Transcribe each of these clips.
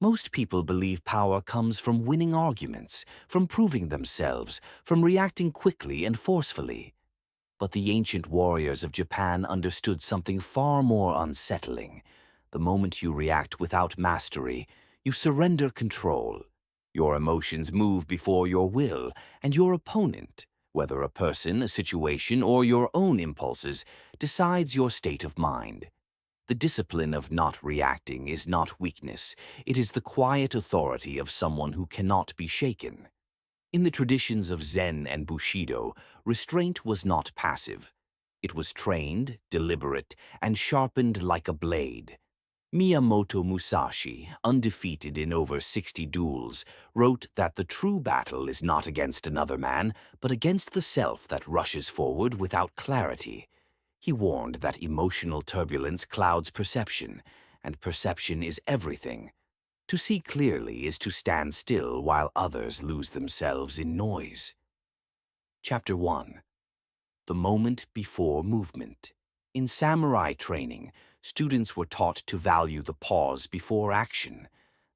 Most people believe power comes from winning arguments, from proving themselves, from reacting quickly and forcefully. But the ancient warriors of Japan understood something far more unsettling. The moment you react without mastery, you surrender control. Your emotions move before your will, and your opponent, whether a person, a situation, or your own impulses, decides your state of mind. The discipline of not reacting is not weakness, it is the quiet authority of someone who cannot be shaken. In the traditions of Zen and Bushido, restraint was not passive. It was trained, deliberate, and sharpened like a blade. Miyamoto Musashi, undefeated in over 60 duels, wrote that the true battle is not against another man, but against the self that rushes forward without clarity. He warned that emotional turbulence clouds perception, and perception is everything. To see clearly is to stand still while others lose themselves in noise. Chapter 1. The Moment Before Movement. In samurai training, students were taught to value the pause before action.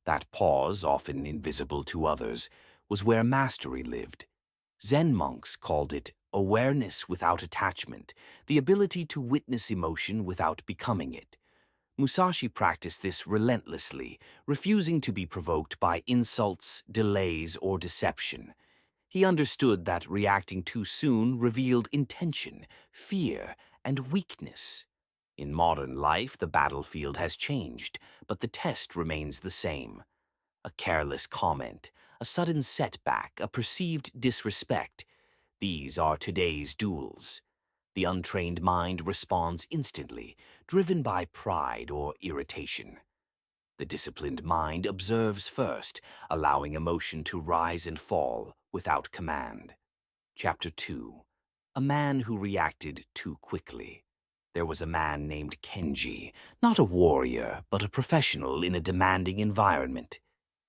That pause, often invisible to others, was where mastery lived. Zen monks called it awareness without attachment, the ability to witness emotion without becoming it. Musashi practiced this relentlessly, refusing to be provoked by insults, delays, or deception. He understood that reacting too soon revealed intention, fear, and weakness. In modern life, the battlefield has changed, but the test remains the same. A careless comment, a sudden setback, a perceived disrespect. These are today's duels. The untrained mind responds instantly, driven by pride or irritation. The disciplined mind observes first, allowing emotion to rise and fall without command. Chapter 2. A Man Who Reacted Too Quickly. There was a man named Kenji, not a warrior, but a professional in a demanding environment.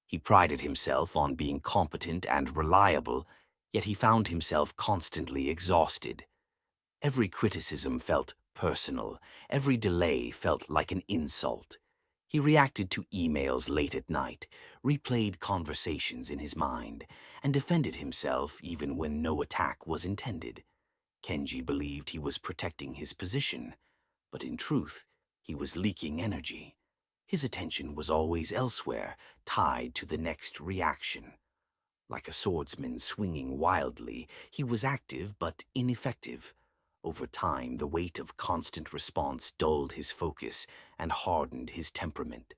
He prided himself on being competent and reliable, yet he found himself constantly exhausted. Every criticism felt personal, every delay felt like an insult. He reacted to emails late at night, replayed conversations in his mind, and defended himself even when no attack was intended. Kenji believed he was protecting his position, but in truth, he was leaking energy. His attention was always elsewhere, tied to the next reaction. Like a swordsman swinging wildly, he was active but ineffective. Over time, the weight of constant response dulled his focus and hardened his temperament.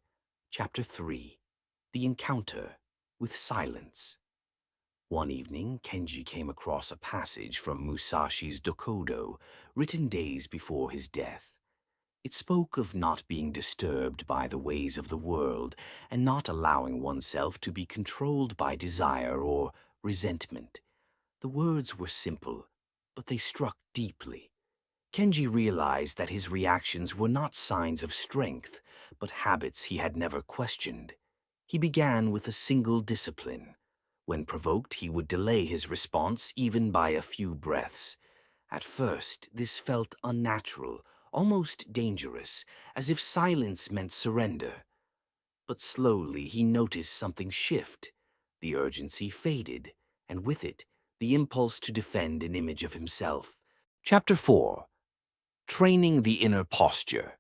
Chapter 3. The Encounter with Silence. One evening, Kenji came across a passage from Musashi's Dokodo, written days before his death. It spoke of not being disturbed by the ways of the world and not allowing oneself to be controlled by desire or resentment. The words were simple, but they struck deeply. Kenji realized that his reactions were not signs of strength, but habits he had never questioned. He began with a single discipline. When provoked, he would delay his response even by a few breaths. At first, this felt unnatural, almost dangerous, as if silence meant surrender. But slowly he noticed something shift. The urgency faded, and with it, the impulse to defend an image of himself. Chapter 4. Training the Inner Posture.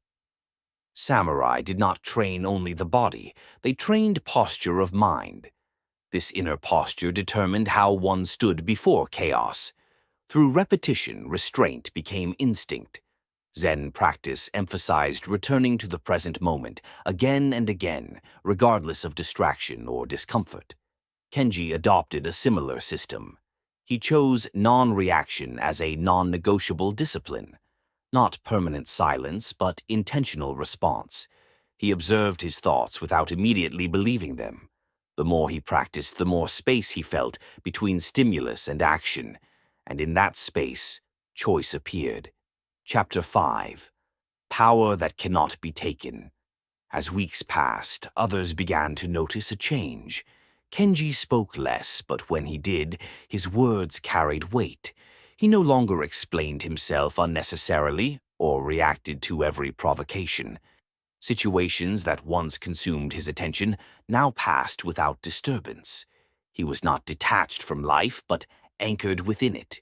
Samurai did not train only the body, they trained posture of mind. This inner posture determined how one stood before chaos. Through repetition, restraint became instinct. Zen practice emphasized returning to the present moment again and again, regardless of distraction or discomfort. Kenji adopted a similar system. He chose non-reaction as a non-negotiable discipline. Not permanent silence, but intentional response. He observed his thoughts without immediately believing them. The more he practiced, the more space he felt between stimulus and action, and in that space, choice appeared. Chapter 5. Power That Cannot Be Taken. As weeks passed, others began to notice a change. Kenji spoke less, but when he did, his words carried weight. He no longer explained himself unnecessarily or reacted to every provocation. Situations that once consumed his attention now passed without disturbance. He was not detached from life, but anchored within it.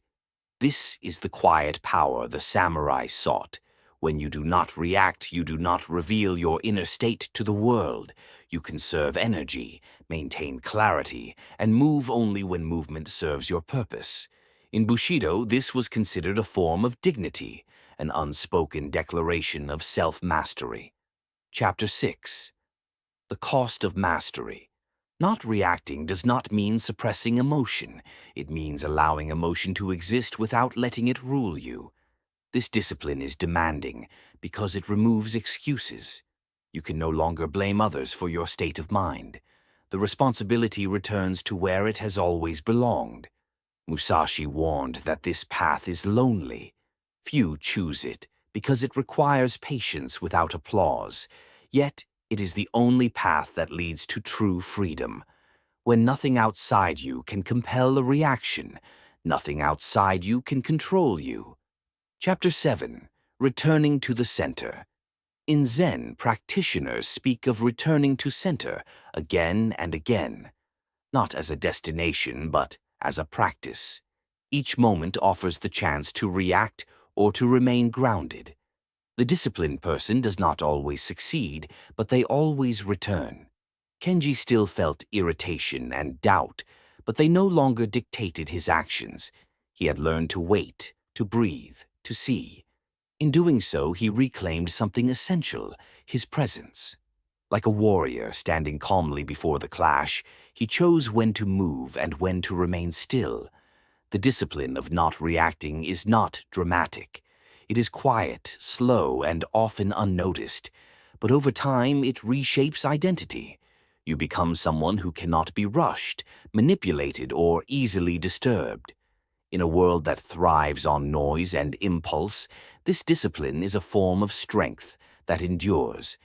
This is the quiet power the samurai sought. When you do not react, you do not reveal your inner state to the world. You conserve energy, maintain clarity, and move only when movement serves your purpose. In Bushido, this was considered a form of dignity, an unspoken declaration of self-mastery. Chapter 6. The Cost of Mastery. Not reacting does not mean suppressing emotion. It means allowing emotion to exist without letting it rule you. This discipline is demanding because it removes excuses. You can no longer blame others for your state of mind. The responsibility returns to where it has always belonged. Musashi warned that this path is lonely. Few choose it because it requires patience without applause. Yet, it is the only path that leads to true freedom. When nothing outside you can compel a reaction, nothing outside you can control you. Chapter 7. Returning to the Center. In Zen, practitioners speak of returning to center again and again, not as a destination but as a practice. Each moment offers the chance to react or to remain grounded. The disciplined person does not always succeed, but they always return. Kenji still felt irritation and doubt, but they no longer dictated his actions. He had learned to wait, to breathe, to see. In doing so, he reclaimed something essential, his presence. Like a warrior standing calmly before the clash, he chose when to move and when to remain still. The discipline of not reacting is not dramatic. It is quiet, slow, and often unnoticed. But over time, it reshapes identity. You become someone who cannot be rushed, manipulated, or easily disturbed. In a world that thrives on noise and impulse, this discipline is a form of strength that endures.